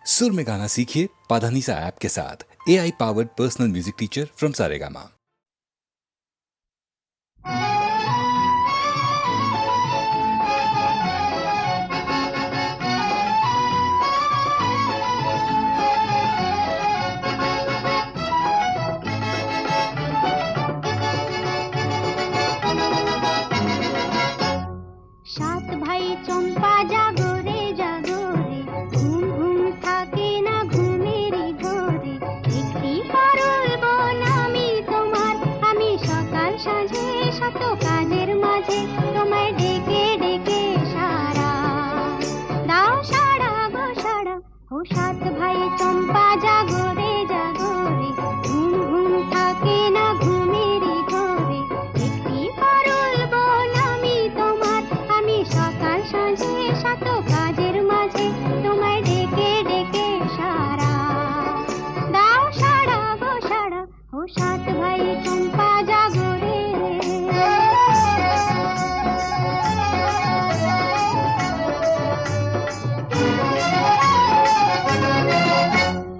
सुर में गाना सीखिए पाधानीसा ऐप के साथ। AI powered personal music teacher from Saregama. সাত ভাই চম্পা জাগো রে জাগো রে, ঘুম ঘুম থাকে না ঘুমেরই ঘরে। একটি পারুল বোন আমি তোমার, আমি সকাল সাঁঝে শত কাজের মাঝে তোমায় ডেকে ডেকে সারা দাও, সারা গো সারা। ও সাত ভাই চম্পা জাগো রে জাগো রে, ঘুম ঘুম থাকে না ঘুমেরই ঘরে। একটি পারুল বোন আমি তোমার, আমি সকাল সাঁঝে শত কাজের মাঝে তোমায় ডেকে ডেকে সারা দাও, সারা গো সারা। ও সাত ভাই চম্পা জাগো রে।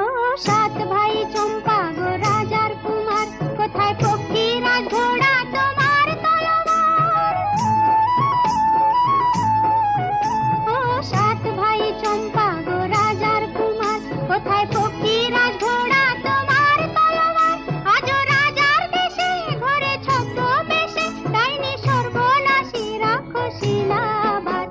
ও সাত ভাই চম্পা গো রাজার কুমার, কোথায় পক্ষীরা ঘোড়া তোমার তলোয়ার। ও সাত ভাই চম্পা গো রাজার কুমার, কোথায় পক্ষীরা ঘোড়া তোমার তলোয়ার। আজও রাজার দেশে ঘরে ছদ্মবেশে ডাইনি সর্বনাশী রাক্ষসীলা আবার।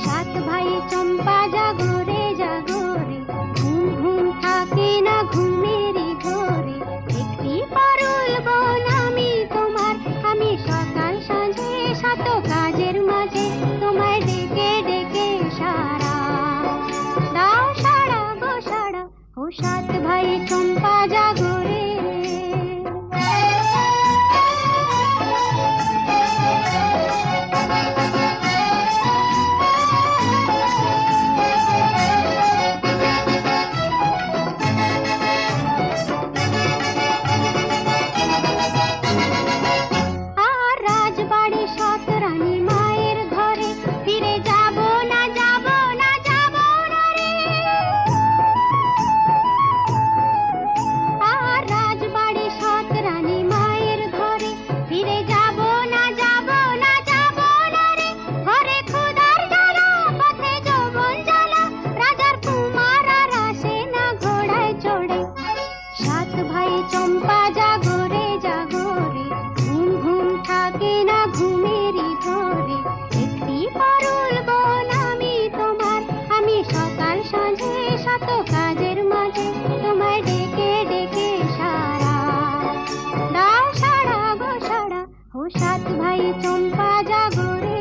সাত ভাই চম্পা জাগো রে জাগো রে, ঘুম ঘুম থাকে না ঘুমেরই ঘরে। একটি পারুল বোন আমি তোমার, আমি সকাল সাঁঝে শত কাজের মাঝে তোমায় ডেকে ডেকে সারা দাও, সারা গো সারা। ও সাত ভাই চম্পা জাগো রে। আর রাজবাড়ি সৎ রানী মায়ের ঘরে, ফিরে যাব না যাব না যাব না রে। আর রাজবাড়ি সৎ রানী মায়ের ঘরে, ফিরে যাব না যাব না যাব না রে। ঘরে ক্ষুধার জ্বালা, পথে যৌবন জ্বালা, রাজার কুমার আর আসে না ঘোড়ায় চড়ে। সাত ভাই চম্পা জাগো রে জাগো রে, ঘুম ঘুম থাকে না ঘুমেরই ঘরে। একটি পারুল বোন আমি তোমার, আমি সকাল সাঁঝে শত কাজের মাঝে তোমায় ডেকে ডেকে সারা দাও, সারা গো সারা। ও সাত ভাই চম্পা জাগো রে।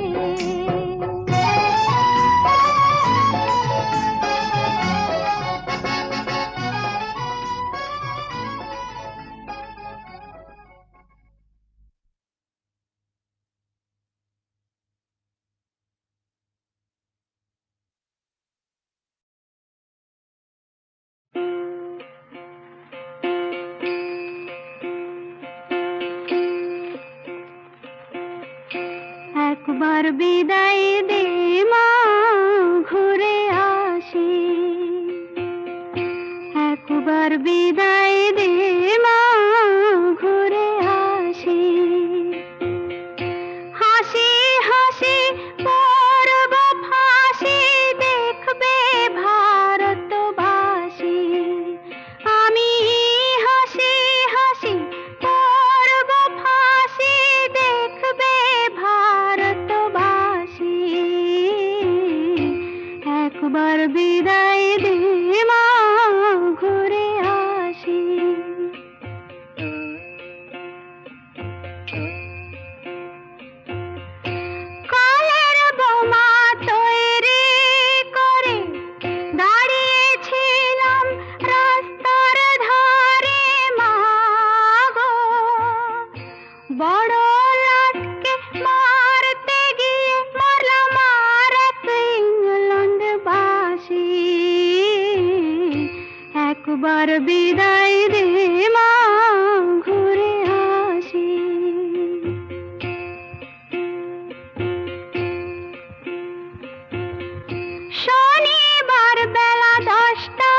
একবার বিদায় দে মা, ঘুরে আসি। একবার বিদায় দে মা, ঘুরে আসি। হাসি হাসি পরব ফাঁসি, দেখবে ভারতবাসী। আমি হাসি হাসি পরব ফাঁসি, দেখবে ভারতবাসী। একবার বিদায় দে মা, ঘুরে আসি। কালের বোমা তৈরি করে দাঁড়িয়েছিলাম রাস্তার ধারে মা গো। বড় লাটকে মারতে গিয়ে মারলাম আর এক ইংল্যান্ডবাসী। একবার বিদায় দে মা, ঘুরে আসি। শনিবার বেলা 10টা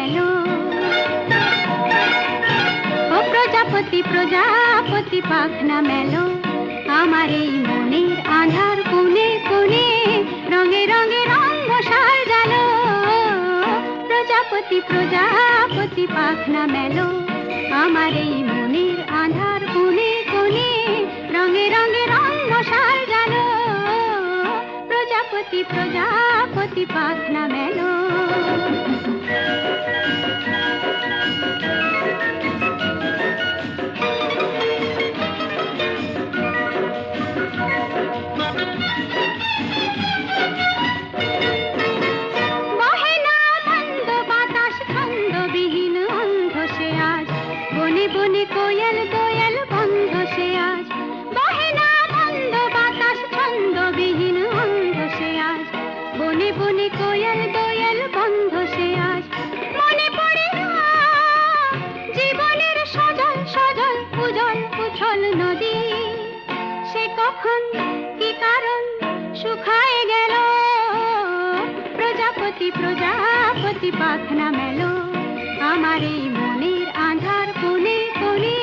মেলো। ও প্রজাপতি প্রজাপতি পাখনা মেলো, আমার এই মনের আঁধার কোণে কোণে রঙে রঙে রঙ মশাল জ্বালো। প্রজাপতি প্রজাপতি পাখনা মেলো, আমার এই মনের আঁধার কোণে কোণে রঙে রঙে রঙ মশাল জ্বালো। প্রজাপতি প্রজাপতি পাখনা মেলো। বহে না মন্দ বাতাস ছন্দবিহীন অন্ধ সে আজ, বনে বনে কোয়েল দোয়েল বন্ধ সে আজ। বহে না মন্দ বাতাস ছন্দবিহীন অন্ধ সে আজ, বনে বনে কোয়েল দোয়েল বন্ধ সে আজ। মনে পড়ে না জীবনের সজল সজল উজল উছল নদী, সে কখন কি কারণ শুকায় গেল। প্রজাপতি প্রজাপতি পাখনা মেলো, আমার এই মনের আঁধার কোণে কোণে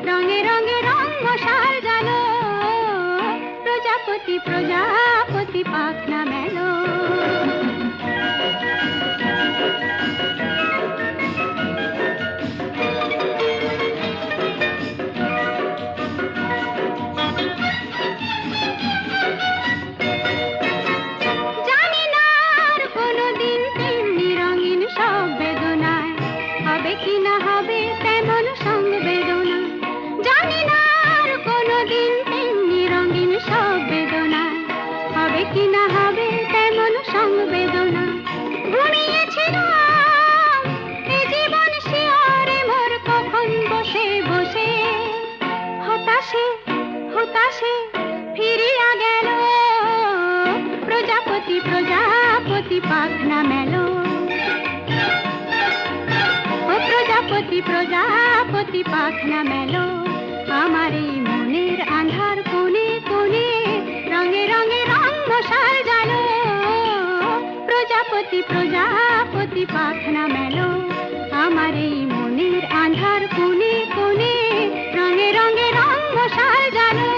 রঙে রঙে রঙ মশাল জ্বালো। প্রজাপতি প্রজাপতি পাখনা মেলো। জানি না আর কোনোদিন তেমনি রঙিন সব বেদনায় হবে কি না হবে তেমন সংবেদনা। জানি না আর কোনোদিন তেমনি রঙিন সব বেদনায় হবে কি না হবে তেমন সংবেদনা। ঘুমিয়েছিলাম এ জীবন শিয়রে মোর কখন বসে বসে, হতাশে হতাশে ফিরিয়া গেল। প্রজাপতি প্রজাপতি পাখনা মেলো, ও প্রজাপতি প্রজাপতি পাখনা মেলো, আমার এই মনের আঁধার কোণে কোণে রঙে রঙে রঙ মশাল জ্বালো। প্রজাপতি প্রজাপতি পাখনা মেলো, আমার এই মনের আঁধার কোণে কোণে রঙে রঙে রঙ মশাল জ্বালো।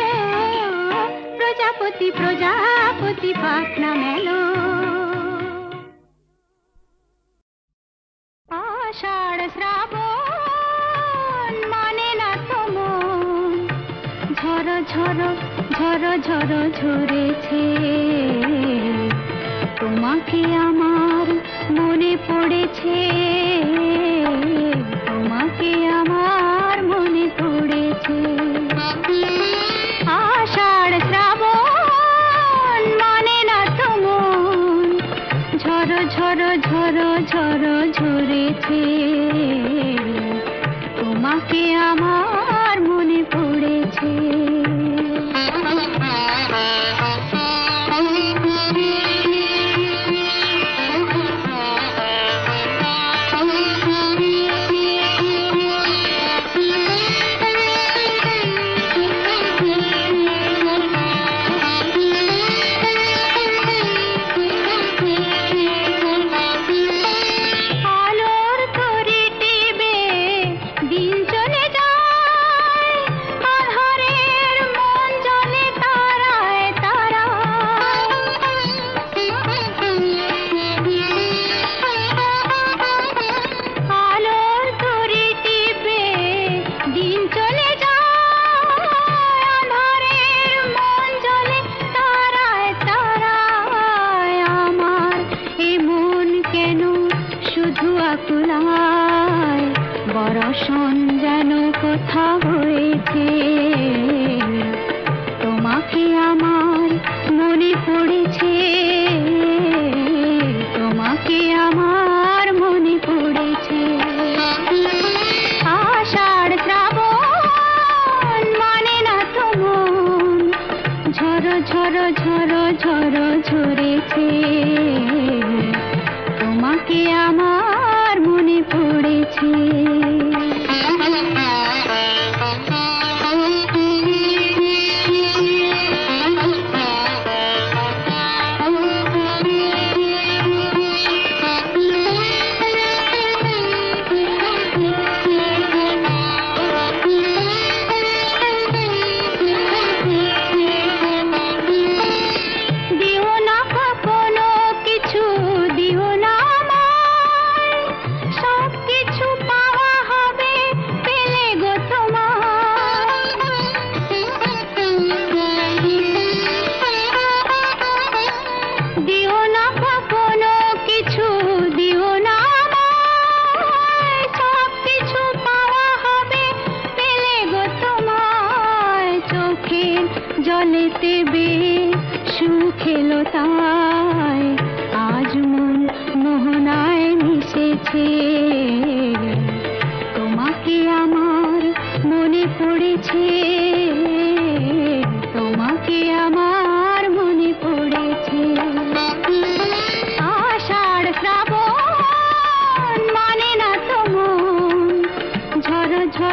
প্রজাপতি প্রজাপতি পাখনা মেলো। আষাঢ় শ্রাবণ মানে না তো মন, ঝড় ঝড় ঝড় ঝড় ঝরেছে। তোমাকে আমার মনে পড়েছে, তোমাকে আমার মনে পড়েছে। আষাঢ় শ্রাবণ মানে না তো মন, ঝড় ঝড় ঝড় ঝড় ঝরেছে। তোমাকে আমার মনে পড়েছে। আলোর তরি টিবে দিন চলে যায়, আঁধারের মন জ্বলে তারায় তারায়। আলোর তরি টিবে দিন চলে যায়, আঁধারের মন জ্বলে তারায় তারায়। আমার এ মন কেন শুধু আকুলায়, বরষণ যেন কোথা হয়েছে। তোমাকে আমার মনে পড়েছে, তোমাকে আমার মনে পড়েছে। আষাঢ় শ্রাবণ মানে না তো মন, ঝড় ঝড় ঝড় ঝড় ঝরেছে। তোমাকে আমার মনে পড়েছে।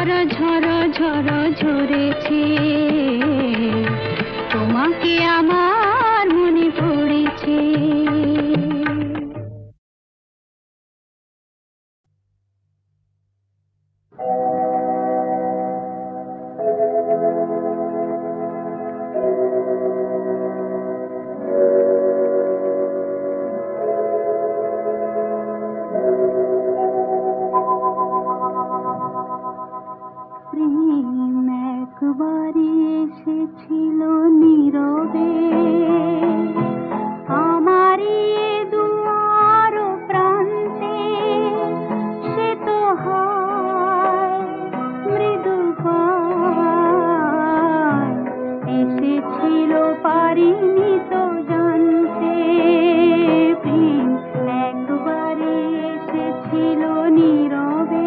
ঝড় ঝড় ঝড় ঝরেছে, তোমাকে আমার মনে পড়েছে। প্রেম একবারই এসেছিল নীরবে, আমারই দুয়ার প্রান্তে। সে তো হয় মৃদু পায়, এসেছিল পারিনি তো জানতে। প্রেম একবারই এসেছিল নীরবে।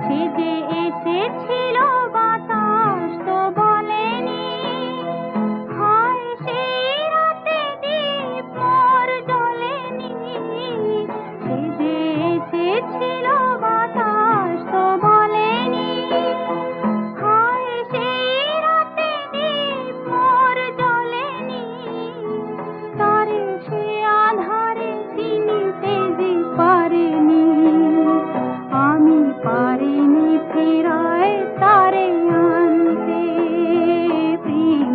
সে যে এসেছিল বাতাস তো বলেনি, হয় সেই রাতে দীপ মোর জ্বলেনি। সে যে এসেছিল বাতাস তো বলেনি, হয় সেই রাতে দীপ মোর জ্বলেনি। তারে সে আঁধারে চিনিতে যে পারেনি, আমি পারিনি ফেরায় তারে আনতে। প্রেম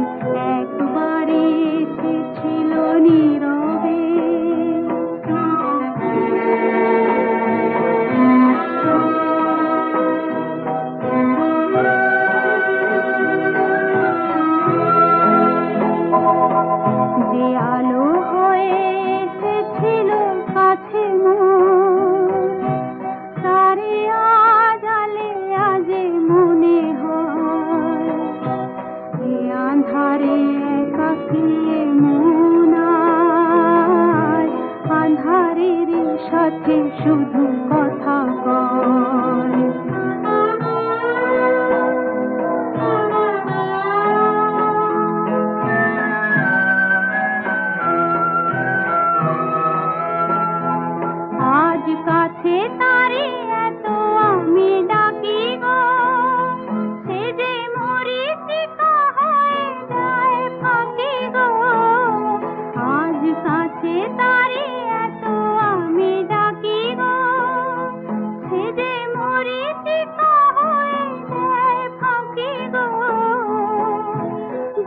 একবারই এসেছিল নীরবে। যে আলো হয়ে এসেছিল কাছে মোর, তারে আজ আলে আজে মনে হয়। এ আঁধারে একাকী মন আজ আঁধারের সাথে শুধু কথা কয়। আজ কাছে তারে এত আমি ডাকি গো, সে যে মরীচিকা হয়ে যায় ফাঁকি গো। আজ কাছে তারে এত আমি ডাকি গো, সে যে মরীচিকা হয়ে যায় ফাঁকি গো।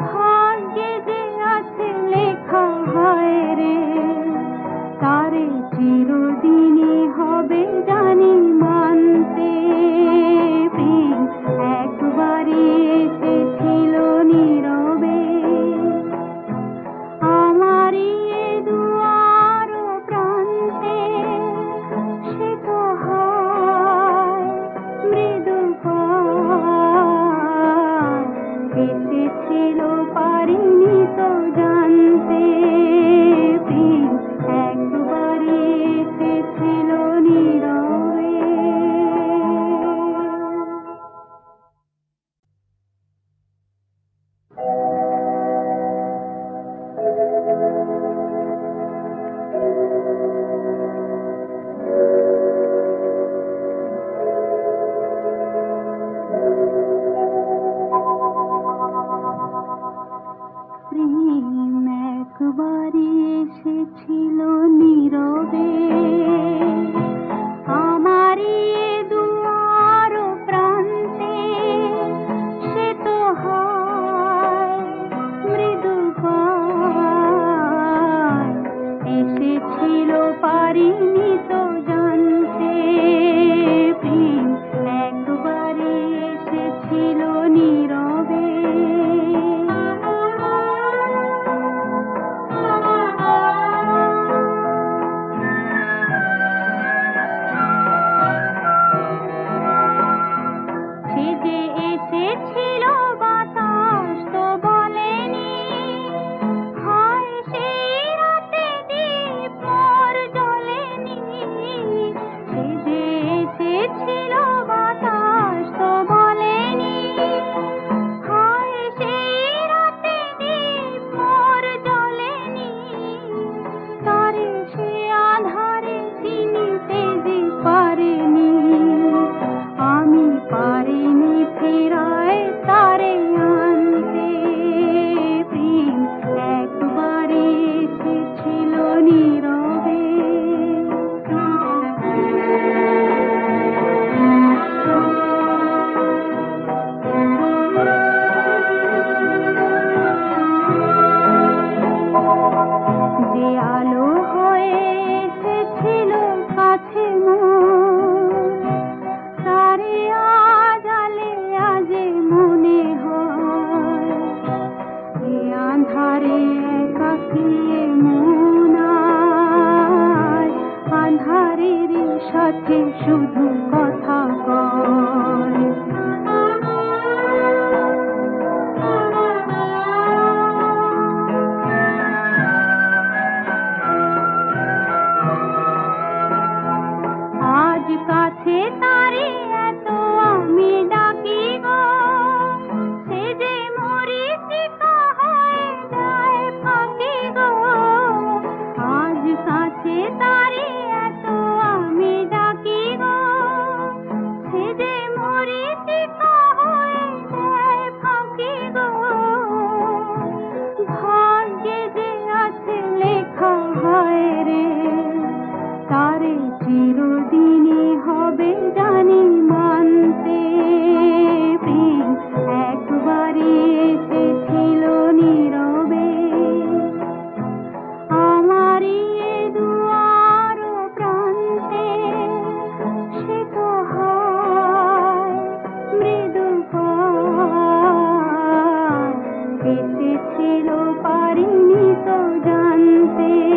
ভাগ্যে যে আছে লেখা হয় রে, তারে চিরদিনই হবে জানি মানতে। প্রেম একবারই এসেছিল নীরবে, আমারই দুয়ার প্রান্তে। সে তো হয় মৃদু পায়, এসেছিল পারিনি তো জানতে। প্রেম একবারই এসেছিল নীরবে। প্রেম একবারই এসেছিল নীরবে, আমারই দুয়ার প্রান্তে। সে তো হয় মৃদু পায়, এসেছিল পারিনি তো জানতে। প্রেম একবারই এসেছিল নীরবে। সে যে এসেছিল বাতাস তো বলেনি, হয় সেই রাতে দীপ মোর জ্বলেনি। সে যে এসেছিল বাতাস তো বলেনি, ছিল পারিনি তো জানতে